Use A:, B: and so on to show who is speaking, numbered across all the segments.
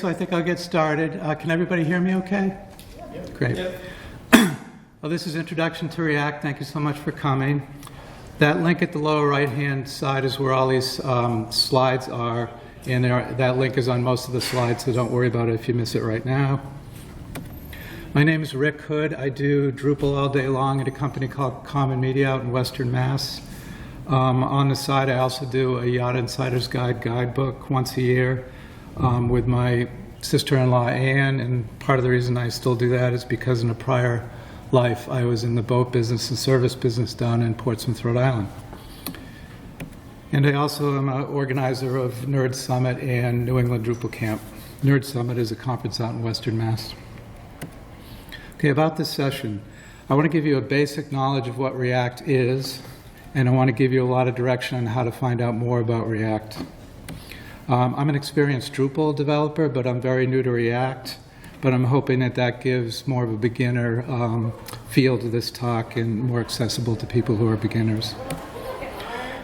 A: so I think I'll get started. Can everybody hear me okay?
B: Yeah.
A: Great.
B: Yeah.
A: Well, this is Introduction to React. Thank you so much for coming. That link at the lower right-hand side is where all these slides are, and that link is on most of the slides, so don't worry about it if you miss it right now. My name is Rick Hood. I do Drupal all day long at a company called Common Media out in Western Mass. On the side, I also do a Yacht Insider's Guide guidebook once a year with my sister-in-law, Anne, and part of the reason I still do that is because in a prior life, I was in the boat business and service business down in Portsmouth, Rhode Island. And I also am an organizer of Nerd Summit and New England Drupal Camp. Nerd Summit is a conference out in Western Mass. Okay, about this session, I want to give you a basic knowledge of what React is, and I want to give you a lot of direction on how to find out more about React. I'm an experienced Drupal developer, but I'm very new to React. But I'm hoping that that gives more of a beginner feel to this talk and more accessible to people who are beginners.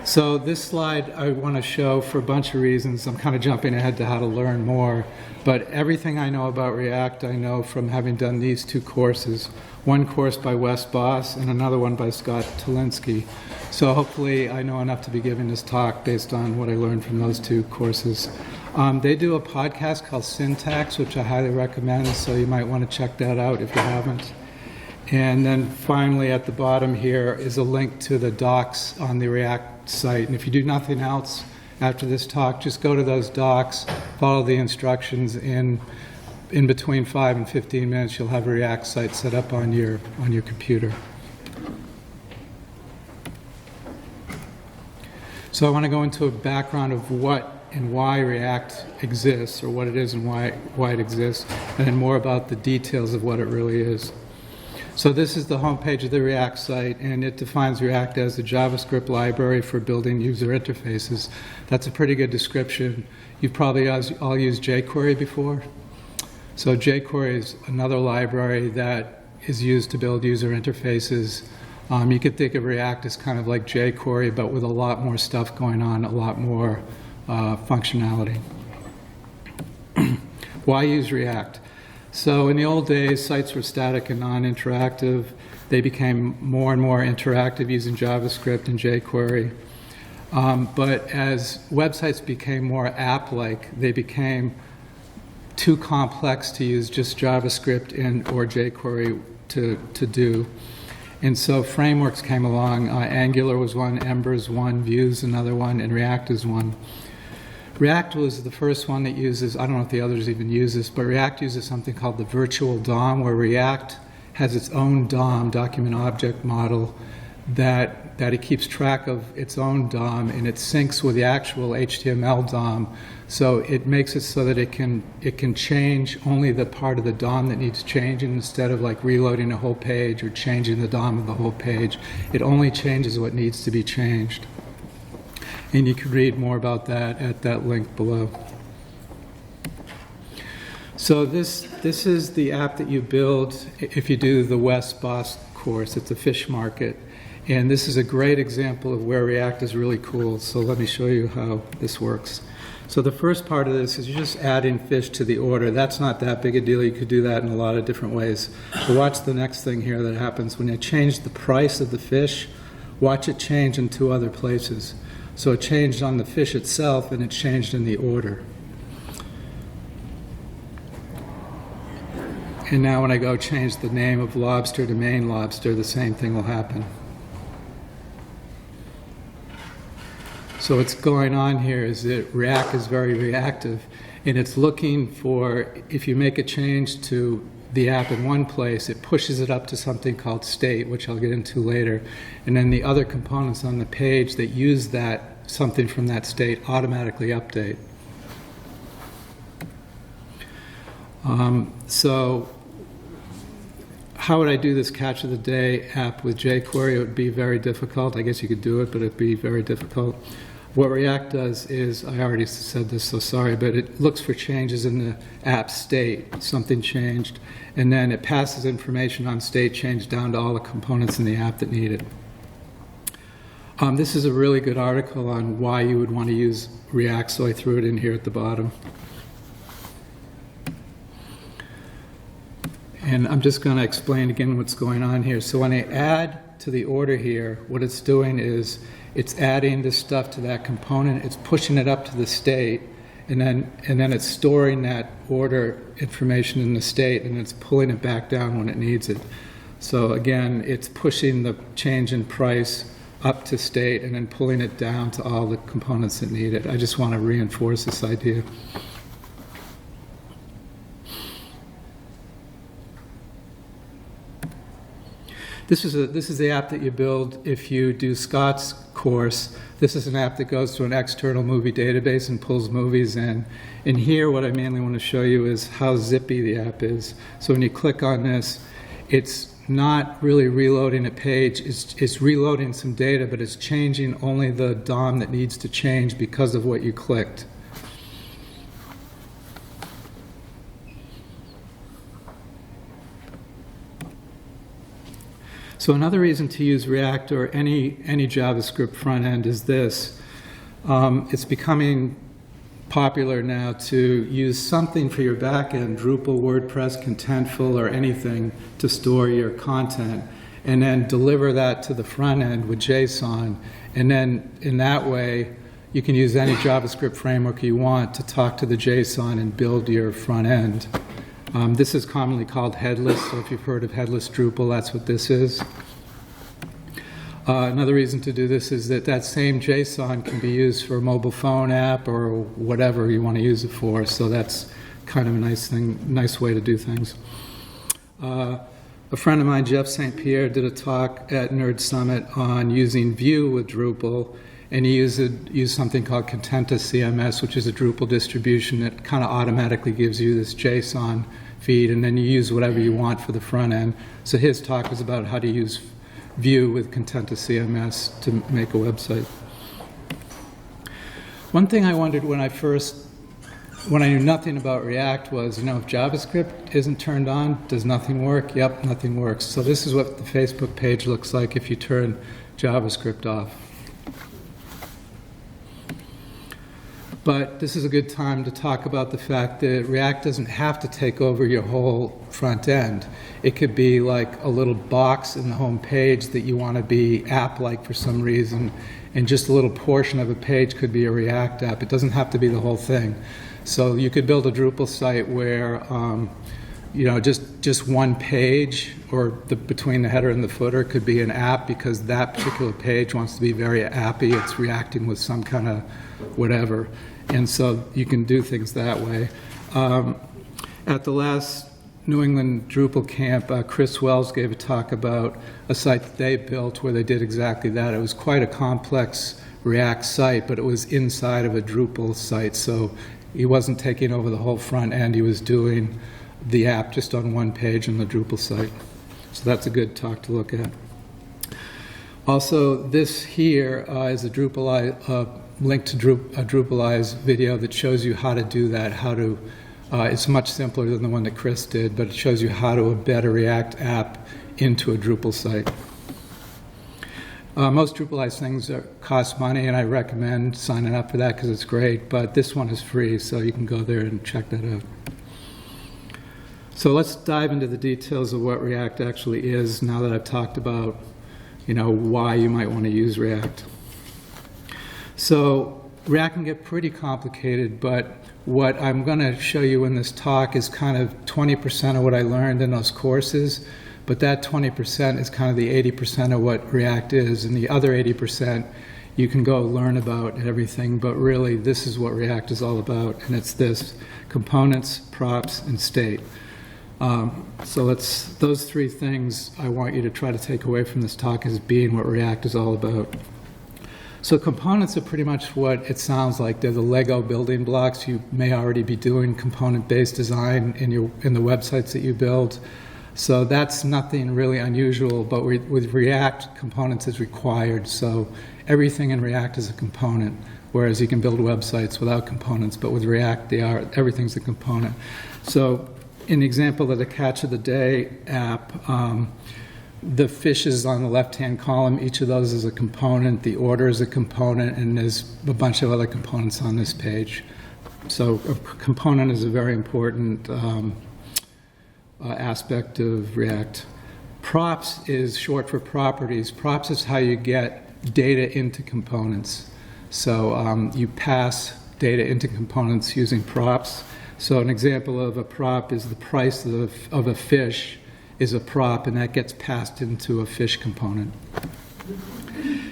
A: So this slide I want to show for a bunch of reasons. I'm kind of jumping ahead to how to learn more. But everything I know about React, I know from having done these two courses. One course by Wes Boss and another one by Scott Tolinsky. So hopefully I know enough to be giving this talk based on what I learned from those two courses. They do a podcast called Syntax, which I highly recommend, so you might want to check that out if you haven't. And then finally at the bottom here is a link to the docs on the React site. And if you do nothing else after this talk, just go to those docs, follow the instructions, in between 5 and 15 minutes you'll have a React site set up on your computer. So I want to go into a background of what and why React exists, or what it is and why it exists, and then more about the details of what it really is. So this is the homepage of the React site, and it defines React as a JavaScript library for building user interfaces. That's a pretty good description. You've probably all used jQuery before. So jQuery is another library that is used to build user interfaces. You could think of React as kind of like jQuery, but with a lot more stuff going on, a lot more functionality. Why use React? So in the old days, sites were static and non-interactive. They became more and more interactive using JavaScript and jQuery. But as websites became more app-like, they became too complex to use just JavaScript or jQuery to do. And so frameworks came along. Angular was one, Ember is one, Vue is another one, and React is one. React was the first one that uses, I don't know if the others even use this, but React uses something called the virtual DOM, where React has its own DOM, document object model, that it keeps track of its own DOM, and it syncs with the actual HTML DOM. So it makes it so that it can change only the part of the DOM that needs changing, instead of like reloading a whole page or changing the DOM of the whole page. It only changes what needs to be changed. And you can read more about that at that link below. So this is the app that you build if you do the Wes Boss course. It's a fish market. And this is a great example of where React is really cool. So let me show you how this works. So the first part of this is you're just adding fish to the order. That's not that big a deal. You could do that in a lot of different ways. But watch the next thing here that happens. When you change the price of the fish, watch it change in two other places. So it changed on the fish itself, and it changed in the order. And now when I go change the name of lobster to Maine lobster, the same thing will happen. So what's going on here is that React is very reactive, and it's looking for, if you make a change to the app in one place, it pushes it up to something called state, which I'll get into later. And then the other components on the page that use that, something from that state, automatically update. So how would I do this catch of the day app with jQuery? It would be very difficult. I guess you could do it, but it'd be very difficult. What React does is, I already said this, so sorry, but it looks for changes in the app state, something changed, and then it passes information on state change down to all the components in the app that need it. This is a really good article on why you would want to use React, so I threw it in here at the bottom. And I'm just going to explain again what's going on here. So when I add to the order here, what it's doing is it's adding this stuff to that component, it's pushing it up to the state, and then it's storing that order information in the state, and it's pulling it back down when it needs it. So again, it's pushing the change in price up to state and then pulling it down to all the components that need it. I just want to reinforce this idea. This is the app that you build if you do Scott's course. This is an app that goes to an external movie database and pulls movies in. And here, what I mainly want to show you is how zippy the app is. So when you click on this, it's not really reloading a page. It's reloading some data, but it's changing only the DOM that needs to change because of what you clicked. So another reason to use React or any JavaScript front end is this. It's becoming popular now to use something for your back end, Drupal, WordPress, Contentful, or anything to store your content, and then deliver that to the front end with JSON. And then in that way, you can use any JavaScript framework you want to talk to the JSON and build your front end. This is commonly called headless, so if you've heard of headless Drupal, that's what this is. Another reason to do this is that same JSON can be used for a mobile phone app or whatever you want to use it for, so that's kind of a nice way to do things. A friend of mine, Jeff St. Pierre, did a talk at Nerd Summit on using Vue with Drupal, and he used something called Contenta CMS, which is a Drupal distribution that kind of automatically gives you this JSON feed, and then you use whatever you want for the front end. So his talk was about how to use Vue with Contenta CMS to make a website. One thing I wondered when I knew nothing about React was, if JavaScript isn't turned on, does nothing work? Yep, nothing works. So this is what the Facebook page looks like if you turn JavaScript off. But this is a good time to talk about the fact that React doesn't have to take over your whole front end. It could be like a little box in the home page that you want to be app-like for some reason, and just a little portion of a page could be a React app. It doesn't have to be the whole thing. So you could build a Drupal site where just one page or between the header and the footer could be an app because that particular page wants to be very appy. It's reacting with some kind of whatever. And so you can do things that way. At the last New England Drupal camp, Chris Wells gave a talk about a site that they built where they did exactly that. It was quite a complex React site, but it was inside of a Drupal site. So he wasn't taking over the whole front end. He was doing the app just on one page on the Drupal site. So that's a good talk to look at. Also, this here is a link to a Drupalize video that shows you how to do that, it's much simpler than the one that Chris did, but it shows you how to embed a React app into a Drupal site. Most Drupalize things cost money, and I recommend signing up for that because it's great, but this one is free, so you can go there and check that out. So let's dive into the details of what React actually is now that I've talked about, why you might want to use React. So React can get pretty complicated, but what I'm going to show you in this talk is kind of 20% of what I learned in those courses, but that 20% is kind of the 80% of what React is, and the other 80% you can go learn about everything, but really this is what React is all about, and it's this: components, props, and state. So those three things I want you to try to take away from this talk as being what React is all about. So components are pretty much what it sounds like. They're the Lego building blocks. You may already be doing component-based design in the websites that you build. So that's nothing really unusual, but with React, components is required. So everything in React is a component, whereas you can build websites without components, but with React, everything's a component. So in the example of the Catch of the Day app, the fishes on the left-hand column, each of those is a component, the order is a component, and there's a bunch of other components on this page. So a component is a very important aspect of React. Props is short for properties. Props is how you get data into components. So you pass data into components using props. So an example of a prop is the price of a fish is a prop, and that gets passed into a fish component.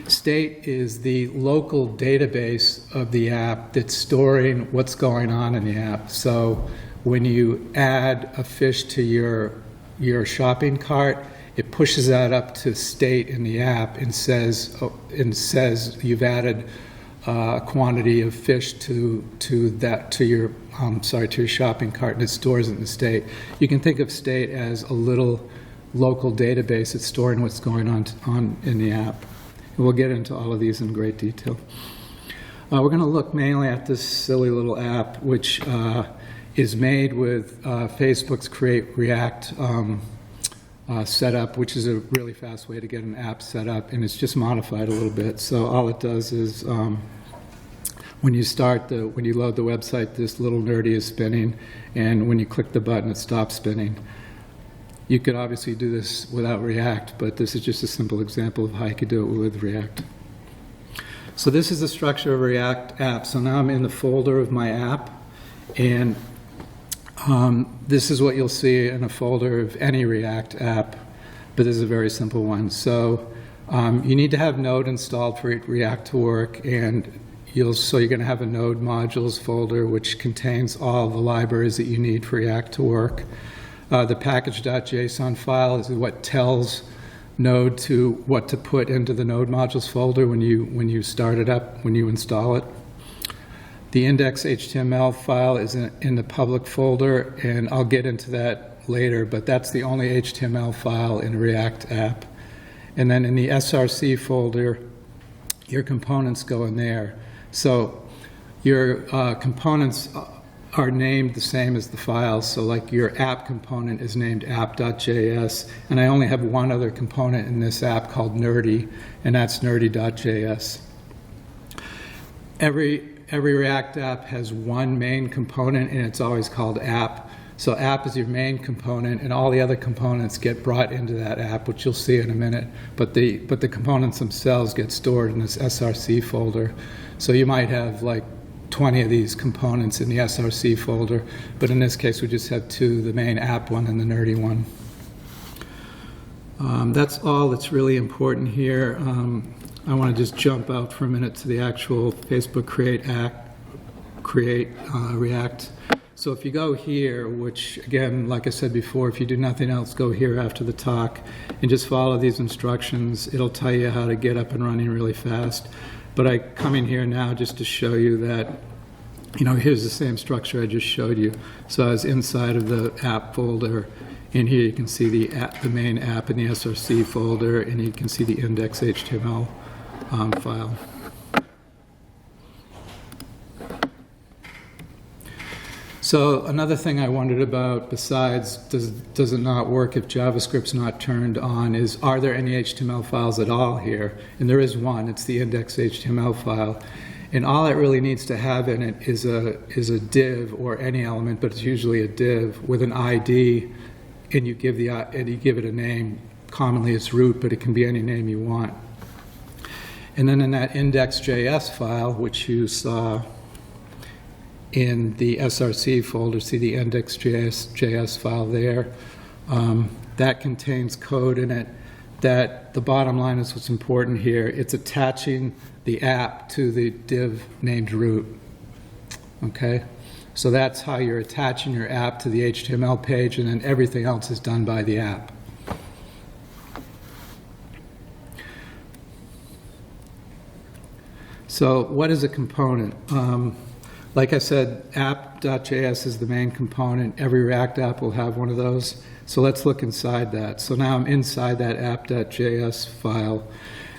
A: State is the local database of the app that's storing what's going on in the app. So when you add a fish to your shopping cart, it pushes that up to state in the app and says you've added a quantity of fish to your shopping cart, and it stores it in the state. You can think of state as a little local database that's storing what's going on in the app. And we'll get into all of these in great detail. We're going to look mainly at this silly little app, which is made with Facebook's Create React setup, which is a really fast way to get an app set up, and it's just modified a little bit. So all it does is when you load the website, this little nerdy is spinning, and when you click the button, it stops spinning. You could obviously do this without React, but this is just a simple example of how you could do it with React. So this is the structure of a React app. So now I'm in the folder of my app, and this is what you'll see in a folder of any React app, but this is a very simple one. So you need to have Node installed for React to work, and you're going to have a Node modules folder, which contains all the libraries that you need for React to work. The package.json file is what tells Node what to put into the Node modules folder when you start it up, when you install it. The index.html file is in the public folder, and I'll get into that later, but that's the only HTML file in a React app. And then in the src folder, your components go in there. So your components are named the same as the files. So like your app component is named app.js, and I only have one other component in this app called nerdy, and that's nerdy.js. Every React app has one main component, and it's always called app. So app is your main component, and all the other components get brought into that app, which you'll see in a minute. But the components themselves get stored in this src folder. So you might have like 20 of these components in the src folder, but in this case we just have two, the main app one and the nerdy one. That's all that's really important here. I want to just jump out for a minute to the actual Facebook Create React. So if you go here, which again, like I said before, if you do nothing else, go here after the talk and just follow these instructions. It'll tell you how to get up and running really fast. But I come in here now just to show you that, here's the same structure I just showed you. So I was inside of the app folder. In here you can see the main app in the src folder, and you can see the index.html file. So another thing I wondered about, besides does it not work if JavaScript's not turned on, is are there any HTML files at all here? And there is one. It's the index.html file. And all it really needs to have in it is a div or any element, but it's usually a div with an ID, and you give it a name. Commonly it's root, but it can be any name you want. And then in that index.js file, which you saw in the src folder, see the index.js file there, that contains code in it that the bottom line is what's important here. It's attaching the app to the div named root. Okay? So that's how you're attaching your app to the HTML page, and then everything else is done by the app. So what is a component? Like I said, app.js is the main component. Every React app will have one of those. So let's look inside that. So now I'm inside that app.js file.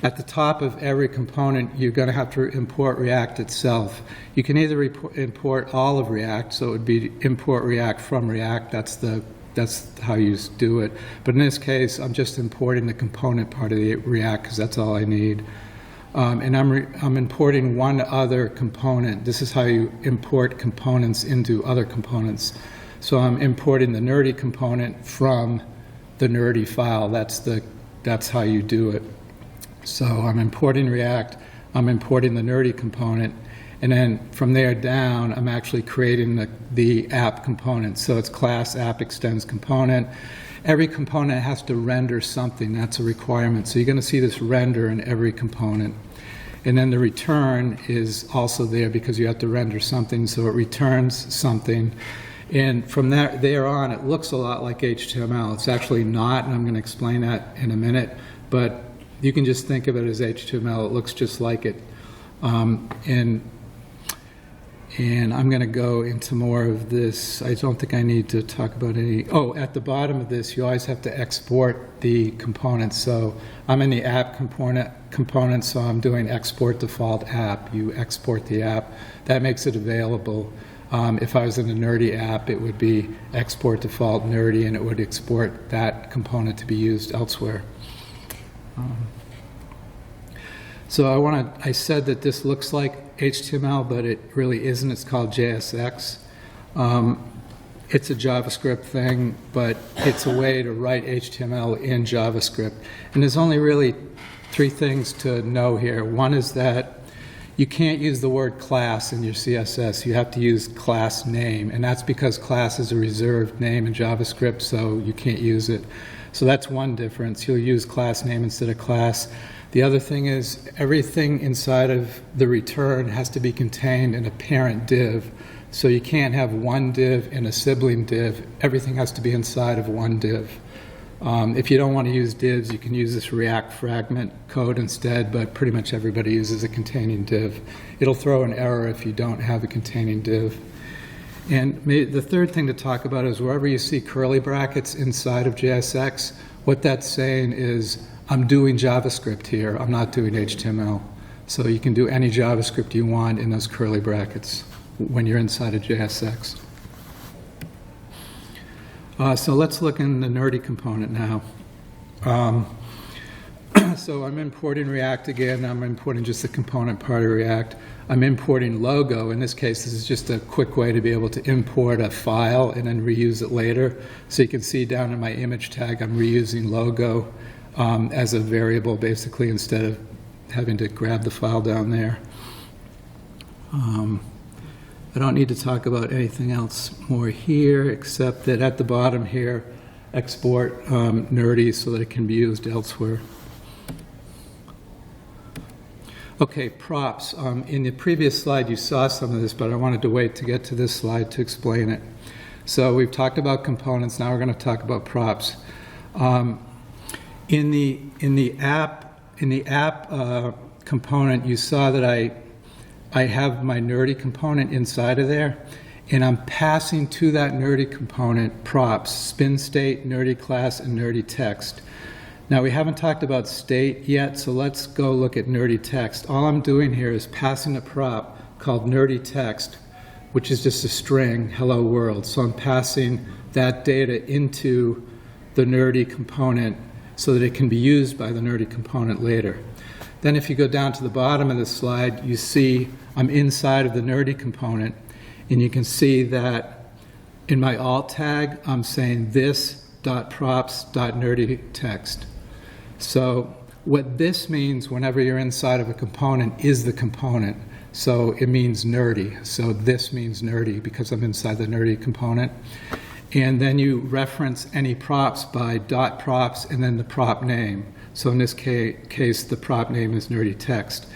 A: At the top of every component, you're going to have to import React itself. You can either import all of React, so it would be import React from React. That's how you do it. But in this case, I'm just importing the component part of the React because that's all I need. And I'm importing one other component. This is how you import components into other components. So I'm importing the nerdy component from the nerdy file. That's how you do it. So I'm importing React, I'm importing the nerdy component, and then from there down, I'm actually creating the app component. So it's class app extends component. Every component has to render something. That's a requirement. So you're going to see this render in every component. And then the return is also there because you have to render something, so it returns something. And from there on, it looks a lot like HTML. It's actually not, and I'm going to explain that in a minute, but you can just think of it as HTML. It looks just like it. And I'm going to go into more of this. I don't think I need to talk about any. Oh, at the bottom of this, you always have to export the components. So I'm in the app component, so I'm doing export default app. You export the app. That makes it available. If I was in a nerdy app, it would be export default nerdy, and it would export that component to be used elsewhere. So I said that this looks like HTML, but it really isn't. It's called JSX. It's a JavaScript thing, but it's a way to write HTML in JavaScript. And there's only really three things to know here. One is that you can't use the word class in your CSS. You have to use class name, and that's because class is a reserved name in JavaScript, so you can't use it. So that's one difference. You'll use class name instead of class. The other thing is everything inside of the return has to be contained in a parent div. So you can't have one div and a sibling div. Everything has to be inside of one div. If you don't want to use divs, you can use this React fragment code instead, but pretty much everybody uses a containing div. It'll throw an error if you don't have a containing div. And the third thing to talk about is wherever you see curly brackets inside of JSX, what that's saying is I'm doing JavaScript here. I'm not doing HTML. So you can do any JavaScript you want in those curly brackets when you're inside of JSX. So let's look in the nerdy component now. So I'm importing React again. I'm importing just the component part of React. I'm importing logo. In this case, this is just a quick way to be able to import a file and then reuse it later. So you can see down in my image tag, I'm reusing logo as a variable, basically, instead of having to grab the file down there. I don't need to talk about anything else more here, except that at the bottom here, export nerdy so that it can be used elsewhere. Okay, props. In the previous slide, you saw some of this, but I wanted to wait to get to this slide to explain it. So we've talked about components. Now we're going to talk about props. In the app component, you saw that I have my nerdy component inside of there, and I'm passing to that nerdy component props: spin state, nerdy class, and nerdy text. Now we haven't talked about state yet, so let's go look at nerdy text. All I'm doing here is passing a prop called nerdy text, which is just a string, hello world. So I'm passing that data into the nerdy component so that it can be used by the nerdy component later. Then if you go down to the bottom of the slide, you see I'm inside of the nerdy component, and you can see that in my alt tag, I'm saying this.props.nerdy text. So what this means whenever you're inside of a component is the component. So it means nerdy. So this means nerdy because I'm inside the nerdy component. And then you reference any props by .props and then the prop name. So in this case, the prop name is nerdy text.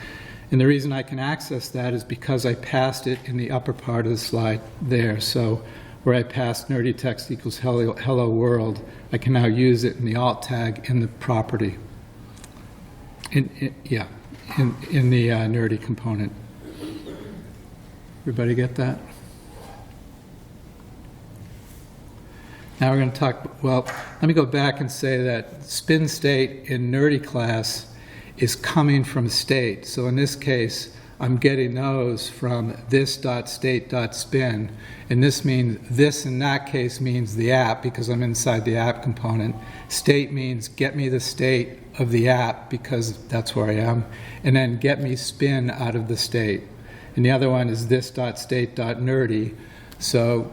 A: And the reason I can access that is because I passed it in the upper part of the slide there. So where I passed nerdy text equals hello world, I can now use it in the alt tag in the property. In the nerdy component. Everybody get that? Now we're going to talk, well, let me go back and say that spin state in nerdy class is coming from state. So in this case, I'm getting those from this.state.spin, and this means, this in that case means the app because I'm inside the app component. State means get me the state of the app because that's where I am, and then get me spin out of the state. And the other one is this.state.nerdy, so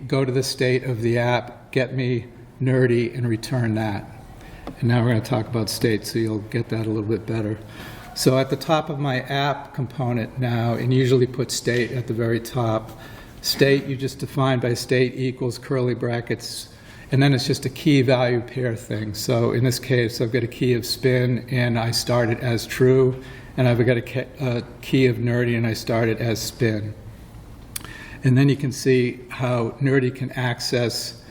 A: go to the state of the app, get me nerdy, and return that. And now we're going to talk about state, so you'll get that a little bit better. So at the top of my app component now, and usually put state at the very top, state you just define by state equals curly brackets, and then it's just a key value pair thing. So in this case, I've got a key of spin, and I start it as true, and I've got a key of nerdy, and I start it as spin. And then you can see how nerdy can access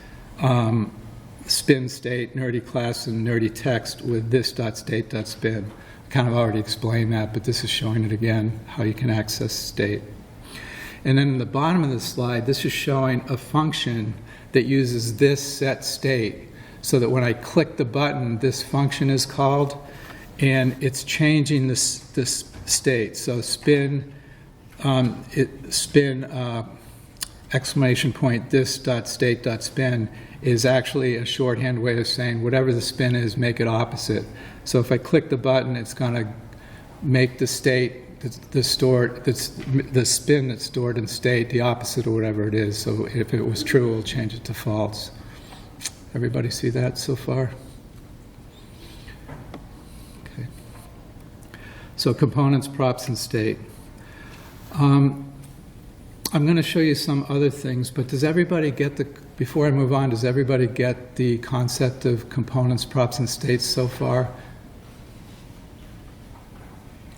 A: spin state, nerdy class, and nerdy text with this.state.spin. I kind of already explained that, but this is showing it again, how you can access state. And then in the bottom of the slide, this is showing a function that uses this set state, so that when I click the button, this function is called, and it's changing this state. So spin exclamation point this.state.spin is actually a shorthand way of saying whatever the spin is, make it opposite. So if I click the button, it's going to make the state, the spin that's stored in state, the opposite of whatever it is. So if it was true, it'll change it to false. Everybody see that so far? Okay. So components, props, and state. I'm going to show you some other things, but does everybody get before I move on, does everybody get the concept of components, props, and states so far?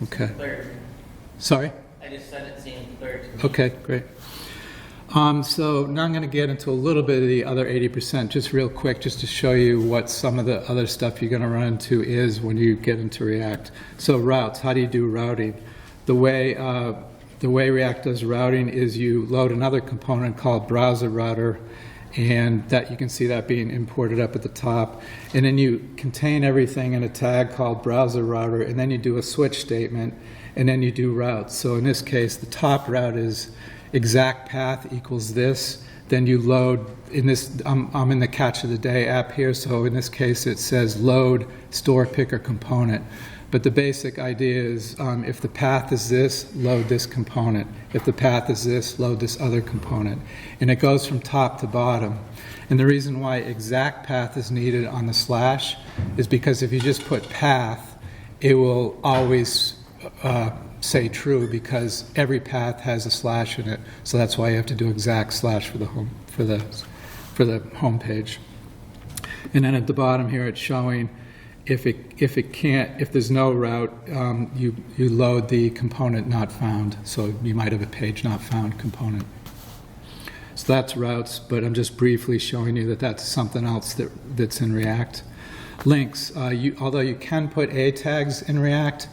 A: Okay.
B: Clear.
A: Sorry?
B: I just said it seemed clear to me.
A: Okay, great. So now I'm going to get into a little bit of the other 80%, just real quick, just to show you what some of the other stuff you're going to run into is when you get into React. So routes, how do you do routing? The way React does routing is you load another component called browser router, and that you can see that being imported up at the top. And then you contain everything in a tag called browser router, and then you do a switch statement, and then you do routes. So in this case, the top route is exact path equals this. Then you load, in this, I'm in the catch of the day app here, so in this case it says load store picker component. But the basic idea is if the path is this, load this component. If the path is this, load this other component. And it goes from top to bottom. And the reason why exact path is needed on the slash is because if you just put path, it will always say true because every path has a slash in it. So that's why you have to do exact slash for the home page. And then at the bottom here, it's showing if there's no route, you load the component not found. So you might have a page not found component. So that's routes, but I'm just briefly showing you that that's something else that's in React. Links, although you can put A tags in React,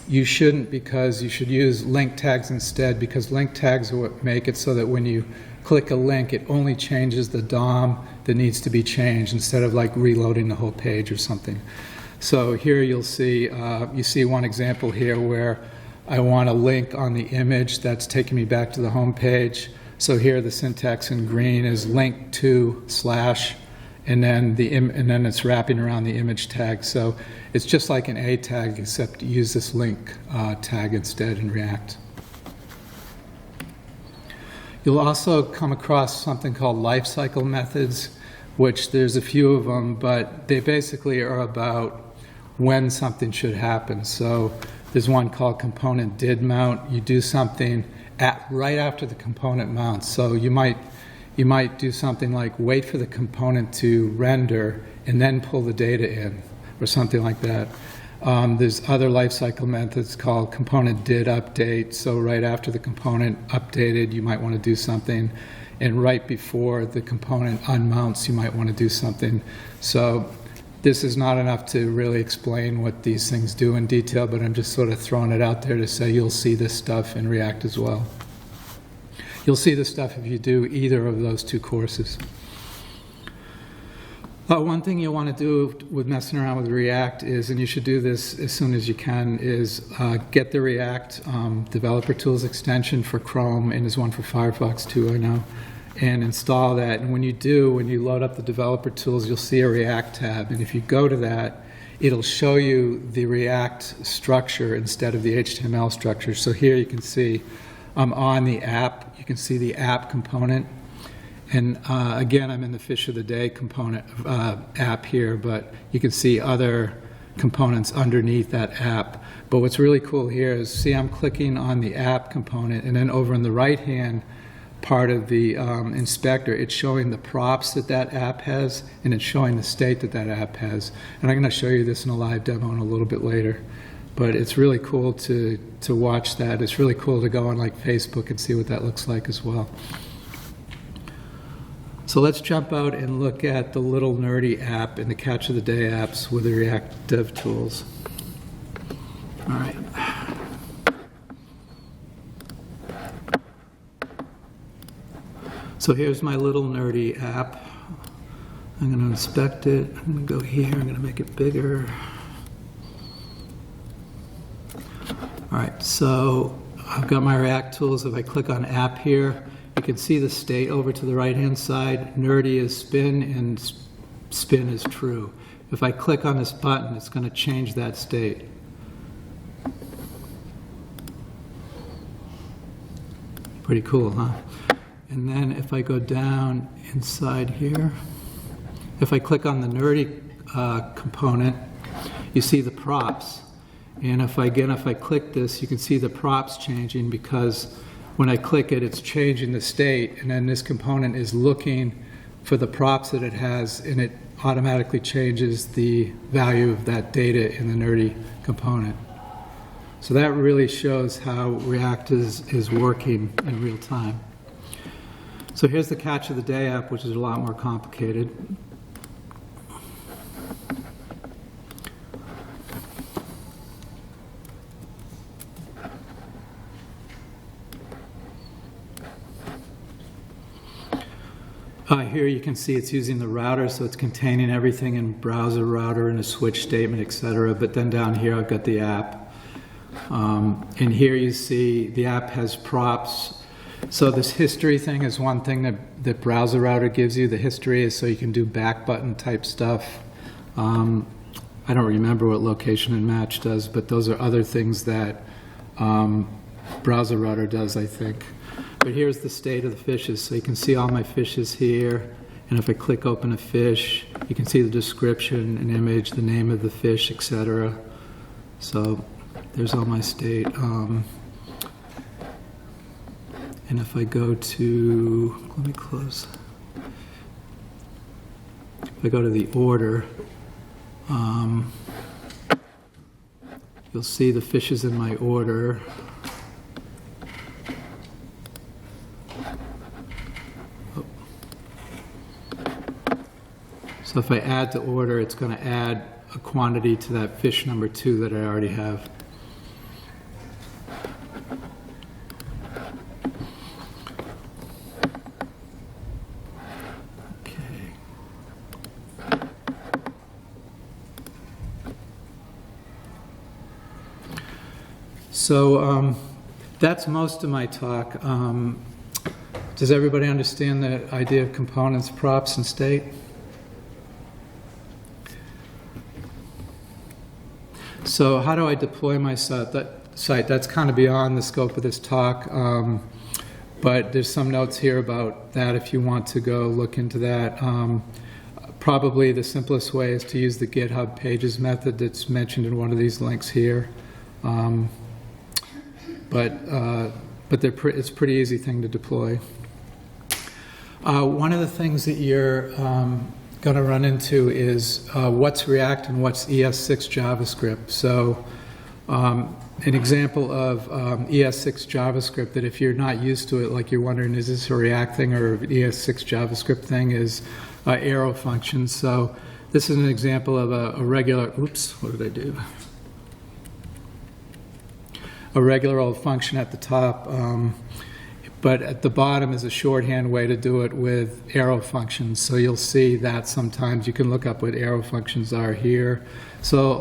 A: you shouldn't, because you should use link tags instead, because link tags are what make it so that when you click a link, it only changes the DOM that needs to be changed instead of like reloading the whole page or something. So here you'll see, you see one example here where I want a link on the image that's taking me back to the home page. So here the syntax in green is link to slash, and then it's wrapping around the image tag. So it's just like an A tag, except use this link tag instead in React. You'll also come across something called Lifecycle Methods, which there's a few of them, but they basically are about when something should happen. So there's one called component did mount. You do something right after the component mounts. So you might do something like wait for the component to render and then pull the data in, or something like that. There's other lifecycle methods called component did update. So right after the component updated, you might want to do something, and right before the component unmounts, you might want to do something. So this is not enough to really explain what these things do in detail, but I'm just sort of throwing it out there to say you'll see this stuff in React as well. You'll see this stuff if you do either of those two courses. One thing you want to do with messing around with React is, and you should do this as soon as you can, is get the React Developer Tools extension for Chrome, and there's one for Firefox too, I know, and install that. And when you load up the Developer Tools, you'll see a React tab, and if you go to that, it'll show you the React structure instead of the HTML structure. So here you can see on the app, you can see the app component. And again, I'm in the Fish of the Day component app here, but you can see other components underneath that app. But what's really cool here is, see, I'm clicking on the app component, and then over in the right-hand part of the inspector, it's showing the props that that app has, and it's showing the state that that app has. And I'm going to show you this in a live demo in a little bit later. But it's really cool to watch that. It's really cool to go on like Facebook and see what that looks like as well. So let's jump out and look at the little nerdy app in the Catch of the Day apps with the React Dev Tools. All right. So here's my little nerdy app. I'm going to inspect it. I'm going to go here. I'm going to make it bigger. All right, so I've got my React tools. If I click on app here, you can see the state over to the right-hand side. Nerdy is spin and spin is true. If I click on this button, it's going to change that state. Pretty cool, huh? And then if I go down inside here, if I click on the nerdy component, you see the props. And if I click this, you can see the props changing, because when I click it, it's changing the state, and then this component is looking for the props that it has, and it automatically changes the value of that data in the nerdy component. So that really shows how React is working in real time. So here's the Catch of the Day app, which is a lot more complicated. Here you can see it's using the router, so it's containing everything in browser router and a switch statement, etc. But then down here I've got the app. And here you see the app has props. So this history thing is one thing that browser router gives you. The history is so you can do back button type stuff. I don't remember what location and match does, but those are other things that browser router does, I think. But here's the state of the fishes. So you can see all my fishes here. And if I click open a fish, you can see the description, an image, the name of the fish, etc. So there's all my state. And if I go to, let me close. If I go to the order, you'll see the fishes in my order. So if I add to order, it's going to add a quantity to that fish number 2 that I already have. Okay. So that's most of my talk. Does everybody understand the idea of components, props, and state? So how do I deploy my site? That's kind of beyond the scope of this talk, but there's some notes here about that if you want to go look into that. Probably the simplest way is to use the GitHub Pages method that's mentioned in one of these links here. But it's a pretty easy thing to deploy. One of the things that you're going to run into is what's React and what's ES6 JavaScript. So an example of ES6 JavaScript that if you're not used to it, like you're wondering, is this a React thing or an ES6 JavaScript thing, is arrow functions. So this is an example of a regular, oops, what did I do? A regular old function at the top. But at the bottom is a shorthand way to do it with arrow functions. So you'll see that sometimes. You can look up what arrow functions are here. So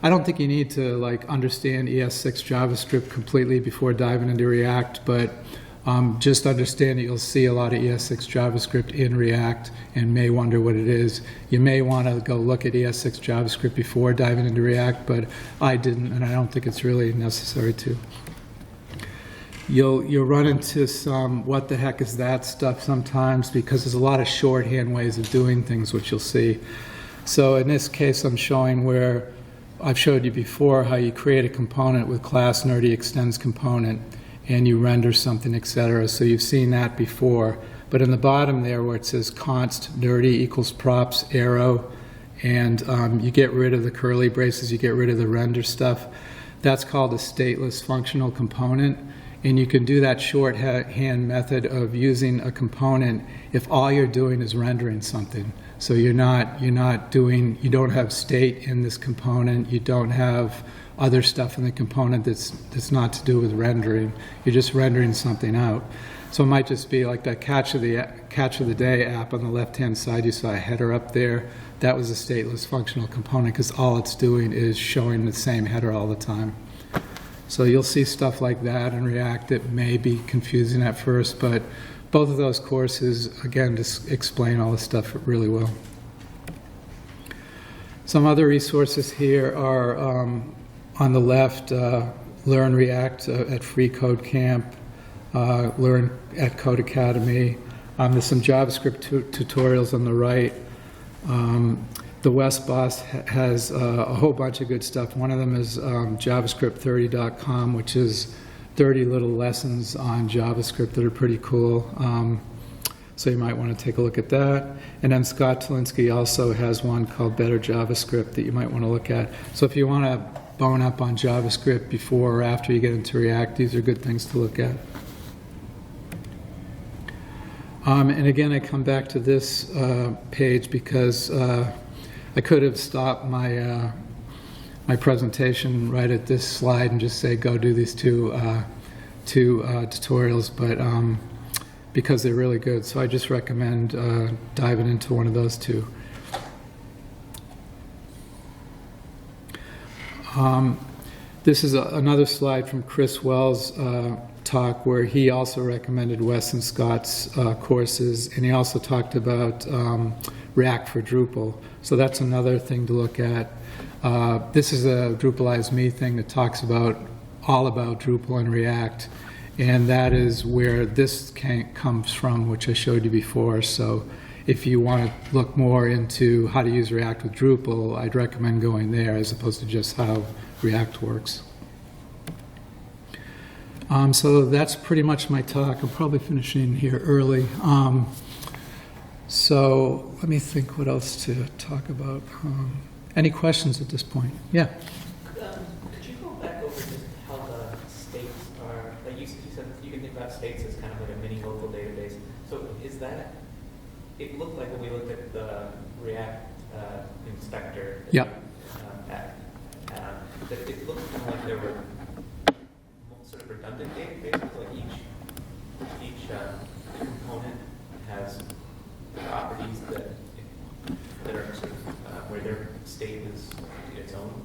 A: I don't think you need to like understand ES6 JavaScript completely before diving into React, but just understand that you'll see a lot of ES6 JavaScript in React and may wonder what it is. You may want to go look at ES6 JavaScript before diving into React, but I didn't, and I don't think it's really necessary to. you'll run into some what the heck is that stuff sometimes, because there's a lot of shorthand ways of doing things, which you'll see. So in this case, I'm showing where I've showed you before how you create a component with class nerdy extends component, and you render something, etc. So you've seen that before. But in the bottom there, where it says const nerdy equals props arrow, and you get rid of the curly braces, you get rid of the render stuff, that's called a stateless functional component. And you can do that shorthand method of using a component if all you're doing is rendering something. So you don't have state in this component, you don't have other stuff in the component that's not to do with rendering. You're just rendering something out. So it might just be like that catch of the day app on the left-hand side. You saw a header up there. That was a stateless functional component because all it's doing is showing the same header all the time. So you'll see stuff like that in React that may be confusing at first, but both of those courses, again, just explain all this stuff really well. Some other resources here are on the left, Learn React at Free Code Camp, Learn at Code Academy. There's some JavaScript tutorials on the right. The West Boss has a whole bunch of good stuff. One of them is JavaScript30.com, which is 30 little lessons on JavaScript that are pretty cool. So you might want to take a look at that. And then Scott Tolinsky also has one called Better JavaScript that you might want to look at. So if you want to bone up on JavaScript before or after you get into React, these are good things to look at. And again, I come back to this page because I could have stopped my my presentation right at this slide and just say go do these two tutorials, but because they're really good, so I just recommend diving into one of those two. This is another slide from Chris Wells' talk where he also recommended Wes and Scott's courses, and he also talked about React for Drupal. So that's another thing to look at. This is a Drupalize Me thing that talks about all about Drupal and React, and that is where this comes from, which I showed you before. So if you want to look more into how to use React with Drupal, I'd recommend going there as opposed to just how React works. So that's pretty much my talk. I'm probably finishing here early. So let me think what else to talk about. Any questions at this point? Yeah.
B: Could you go back over just how the states are, like you said, you can think about states as kind of like a mini local database. So is that, it looked like when we looked at the React inspector,
A: Yeah.
B: That it looked kind of like there were sort of redundant databases, like each component has properties that are sort of where their state is its own.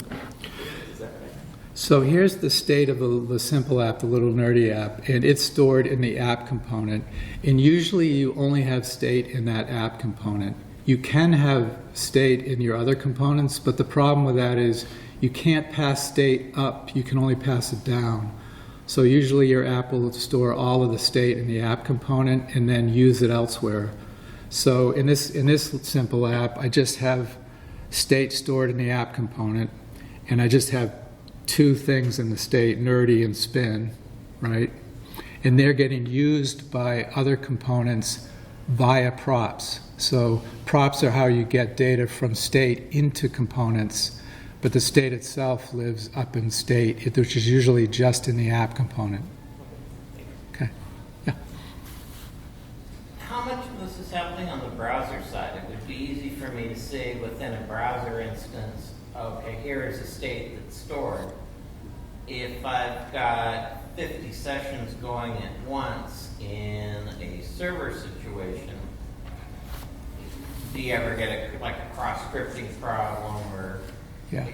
B: Is that right?
A: So here's the state of the simple app, the little nerdy app, and it's stored in the app component. And usually you only have state in that app component. You can have state in your other components, but the problem with that is you can't pass state up, you can only pass it down. So usually your app will store all of the state in the app component and then use it elsewhere. So in this simple app, I just have state stored in the app component, and I just have two things in the state, nerdy and spin, right? And they're getting used by other components via props. So props are how you get data from state into components, but the state itself lives up in state, which is usually just in the app component. Okay, yeah.
B: How much of this is happening on the browser side? It would be easy for me to say within a browser instance, okay, here is a state that's stored. If I've got 50 sessions going at once in a server situation, do you ever get a cross-scripting problem, or
A: Yeah.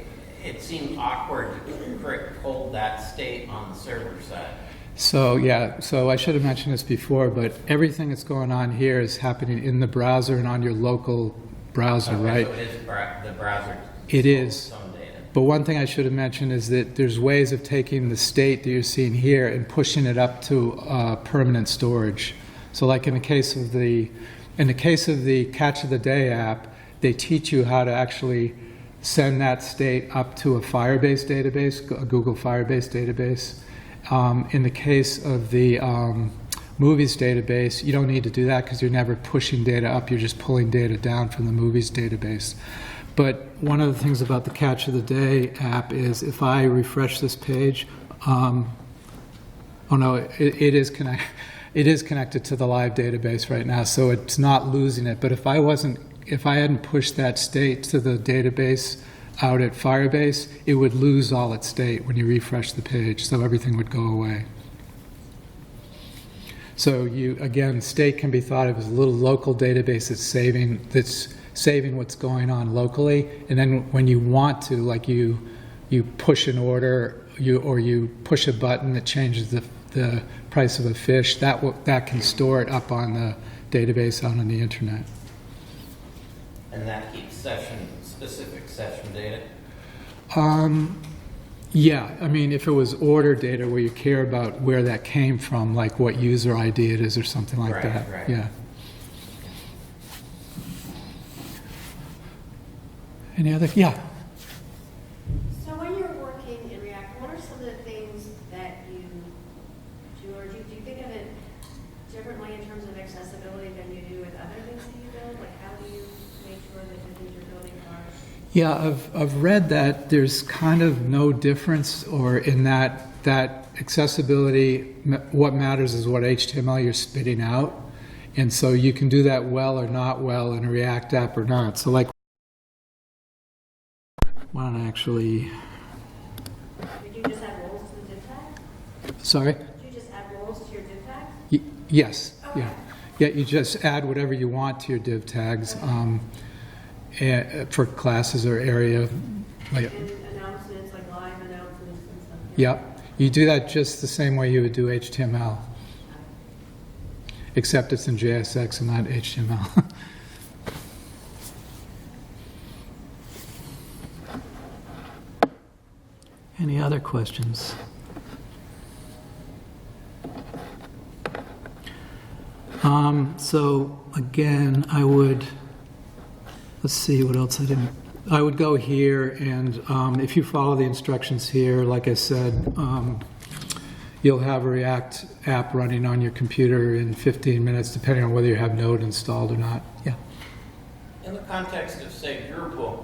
B: it seems awkward to hold that state on the server side?
A: So yeah, so I should have mentioned this before, but everything that's going on here is happening in the browser and on your local browser,
B: Okay,
A: right?
B: so it is the browser.
A: It is.
B: Some data.
A: But one thing I should have mentioned is that there's ways of taking the state that you're seeing here and pushing it up to permanent storage. So like in the case of the Catch of the Day app, they teach you how to actually send that state up to a Firebase database, a Google Firebase database. In the case of the movies database, you don't need to do that because you're never pushing data up, you're just pulling data down from the movies database. But one of the things about the Catch of the Day app is if I refresh this page, oh no, it is connected to the live database right now, so it's not losing it. But if I hadn't pushed that state to the database out at Firebase, it would lose all its state when you refresh the page, so everything would go away. So again, state can be thought of as a little local database that's saving what's going on locally, and then when you want to, like you push an order, or you push a button that changes the price of a fish, that can store it up on the database out on the internet.
C: And that keeps specific session data?
A: Yeah, I mean, if it was order data where you care about where that came from, like what user ID it is or something like that.
C: Right.
A: Yeah. Any other? Yeah.
D: So when you're working in React, what are some of the things that you do, or do you think of it differently in terms of accessibility than you do with other things that you build? Like how do you make sure that the things you're building are?
A: Yeah, I've read that there's kind of no difference, or in that accessibility, what matters is what HTML you're spitting out. And so you can do that well or not well in a React app or not. So like, why don't I actually...
D: Did you just add roles to the div tag?
A: Sorry?
D: Did you just add roles to your div tags?
A: Yes,
D: Okay.
A: yeah. Yeah, you just add whatever you want to your div tags for classes or area. Like,
D: And announcements, like live announcements and stuff?
A: yep. You do that just the same way you would do HTML, except it's in JSX and not HTML. Any other questions? So again, let's see what else I would go here, and if you follow the instructions here, like I said, you'll have a React app running on your computer in 15 minutes, depending on whether you have Node installed or not. Yeah.
C: In the context of, say, Drupal,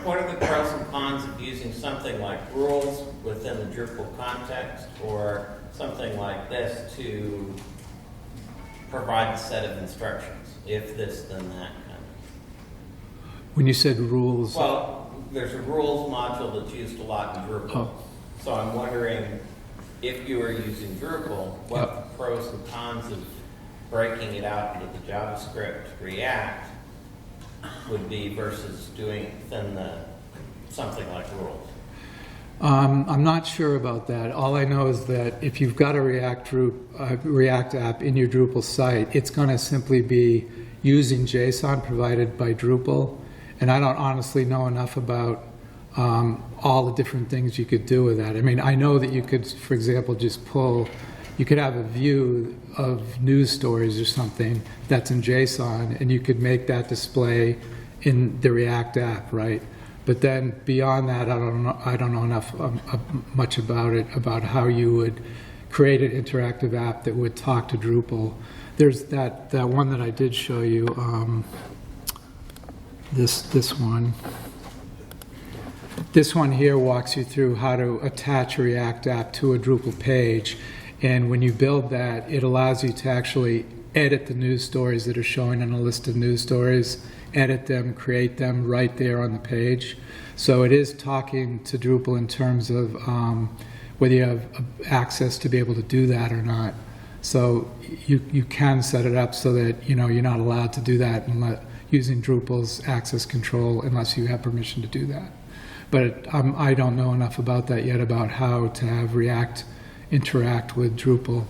C: what are the pros and cons of using something like rules within the Drupal context, or something like this to provide a set of instructions? If this, then that kind of.
A: When you said rules,
C: Well, there's a rules module that's used a lot in Drupal.
A: Oh.
C: So I'm wondering, if you were using Drupal, what
A: Yep.
C: the pros and cons of breaking it out into the JavaScript React would be versus doing it within something like rules.
A: I'm not sure about that. All I know is that if you've got a React app in your Drupal site, it's going to simply be using JSON provided by Drupal. And I don't honestly know enough about all the different things you could do with that. I mean, I know that you could, for example, you could have a view of news stories or something that's in JSON, and you could make that display in the React app, right? But then beyond that, I don't know enough much about it, about how you would create an interactive app that would talk to Drupal. There's that one that I did show you, this one. This one here walks you through how to attach a React app to a Drupal page. And when you build that, it allows you to actually edit the news stories that are showing in a list of news stories, edit them, create them right there on the page. So it is talking to Drupal in terms of whether you have access to be able to do that or not. So you can set it up so that you're not allowed to do that using Drupal's access control unless you have permission to do that. But I don't know enough about that yet, about how to have React interact with Drupal.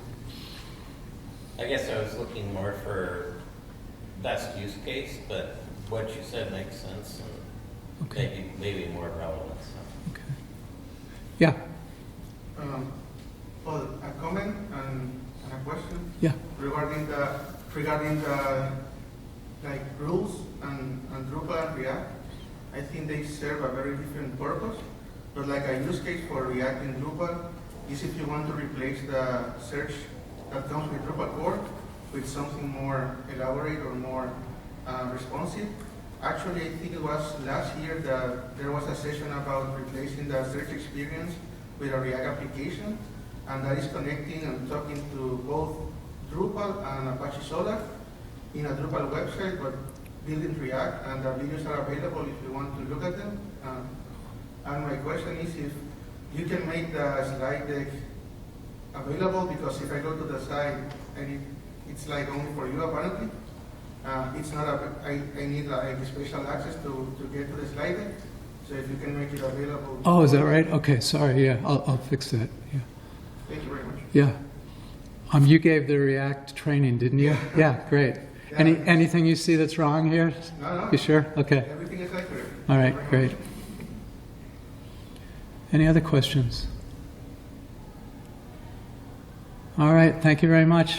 C: I guess I was looking more for best use case, but what you said makes sense.
A: Okay.
C: maybe more relevant. So.
A: Okay. Yeah.
E: Well, a comment and a question
A: Yeah.
E: regarding the like rules and Drupal and React. I think they serve a very different purpose. But like a use case for React in Drupal is if you want to replace the search that comes with Drupal core with something more elaborate or more responsive. Actually, I think it was last year that there was a session about replacing the search experience with a React application, and that is connecting and talking to both Drupal and Apache Solr in a Drupal website, but built in React, and the videos are available if you want to look at them. And my question is if you can make the slide deck available, because if I go to the site and it's like only for you apparently, it's not I need like special access to get to the slide deck. So if you can make it available.
A: Oh, is that right? Okay, sorry. Yeah, I'll fix that. Yeah.
E: Thank you very much.
A: Yeah. You gave the React training, didn't you? Yeah, great.
E: Yeah.
A: Anything you see that's wrong here?
E: No.
A: You sure? Okay.
E: Everything is accurate.
A: All right,
E: Thank you very
A: great.
E: much.
A: Any other questions? All right, thank you very much.